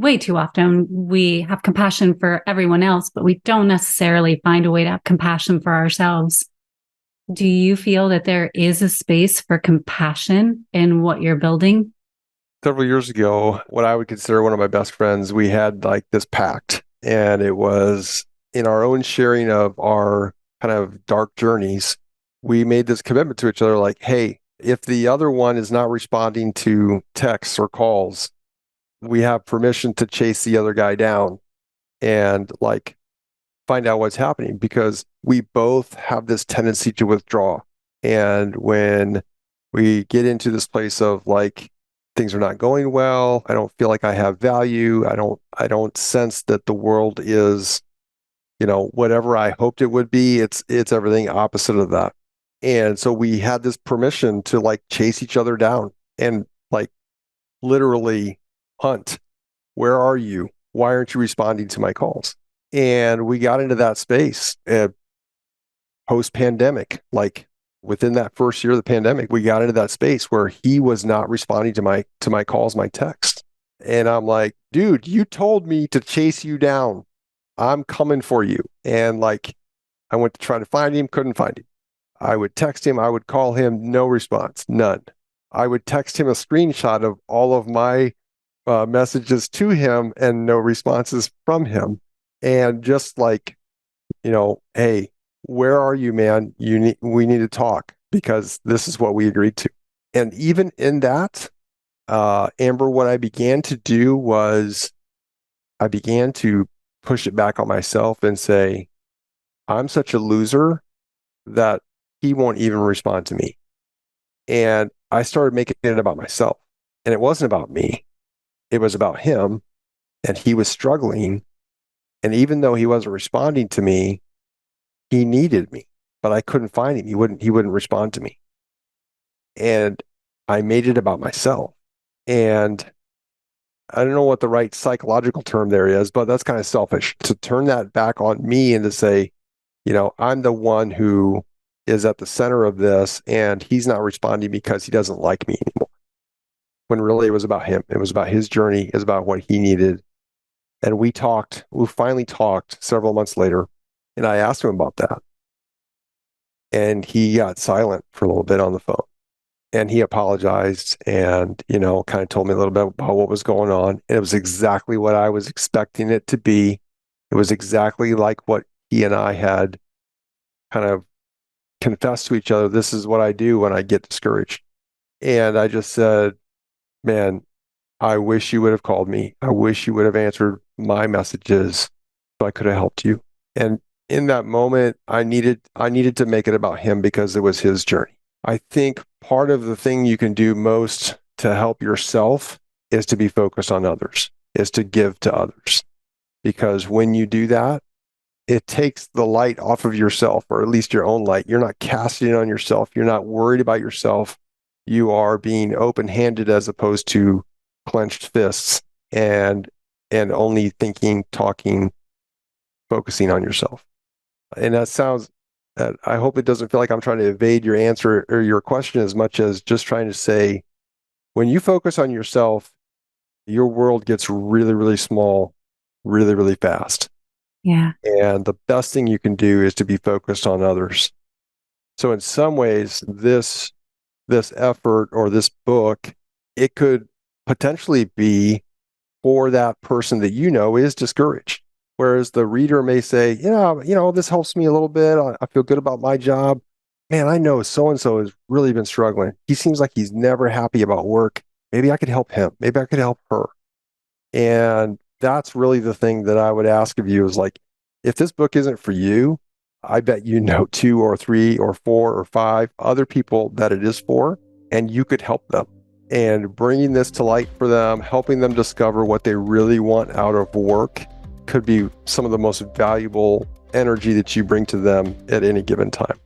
way too often we have compassion for everyone else, but we don't necessarily find a way to have compassion for ourselves. Do you feel that there is a space for compassion in what you're building? Several years ago, what I would consider one of my best friends, we had like this pact, and it was in our own sharing of our kind of dark journeys. We made this commitment to each other like, hey, if the other one is not responding to texts or calls, we have permission to chase the other guy down and like find out what's happening because we both have this tendency to withdraw. And when we get into this place of like things are not going well, I don't feel like I have value. I don't sense that the world is, whatever I hoped it would be. It's everything opposite of that. And so we had this permission to like chase each other down and like literally hunt. Where are you? Why aren't you responding to my calls? And we got into that space post pandemic, like within that first year of the pandemic, we got into that space where he was not responding to my calls, my text. And I'm like, dude, you told me to chase you down. I'm coming for you. And like I went to try to find him, couldn't find him. I would text him, I would call him, no response, none. I would text him a screenshot of all of my messages to him and no responses from him. And just like, hey, where are you, man? We need to talk because this is what we agreed to. And even in that, Amber, what I began to do was I began to push it back on myself and say, I'm such a loser that he won't even respond to me. And I started making it about myself. And it wasn't about me. It was about him. And he was struggling. And even though he wasn't responding to me, he needed me, but I couldn't find him. He wouldn't respond to me. And I made it about myself. And I don't know what the right psychological term there is, but that's kind of selfish to turn that back on me and to say, I'm the one who is at the center of this and he's not responding because he doesn't like me anymore. When really it was about him. It was about his journey. It was about what he needed. And we finally talked several months later, and I asked him about that. And he got silent for a little bit on the phone. And he apologized and, kind of told me a little bit about what was going on. And it was exactly what I was expecting it to be. It was exactly like what he and I had kind of confessed to each other. This is what I do when I get discouraged. And I just said, man, I wish you would have called me. I wish you would have answered my messages so I could have helped you. And in that moment, I needed to make it about him because it was his journey. I think part of the thing you can do most to help yourself is to be focused on others, is to give to others. Because when you do that, it takes the light off of yourself, or at least your own light. You're not casting it on yourself. You're not worried about yourself. You are being open-handed as opposed to clenched fists and only thinking, talking, focusing on yourself. And I hope it doesn't feel like I'm trying to evade your answer or your question as much as just trying to say, when you focus on yourself, your world gets really, really small, really, really fast. Yeah. And the best thing you can do is to be focused on others. So in some ways, this effort or this book, it could potentially be for that person that is discouraged. Whereas the reader may say, this helps me a little bit. I feel good about my job. Man, I know so-and-so has really been struggling. He seems like he's never happy about work. Maybe I could help him. Maybe I could help her. And that's really the thing that I would ask of you is like, if this book isn't for you, I bet 2 or 3 or 4 or 5 other people that it is for, and you could help them. And bringing this to light for them, helping them discover what they really want out of work could be some of the most valuable energy that you bring to them at any given time.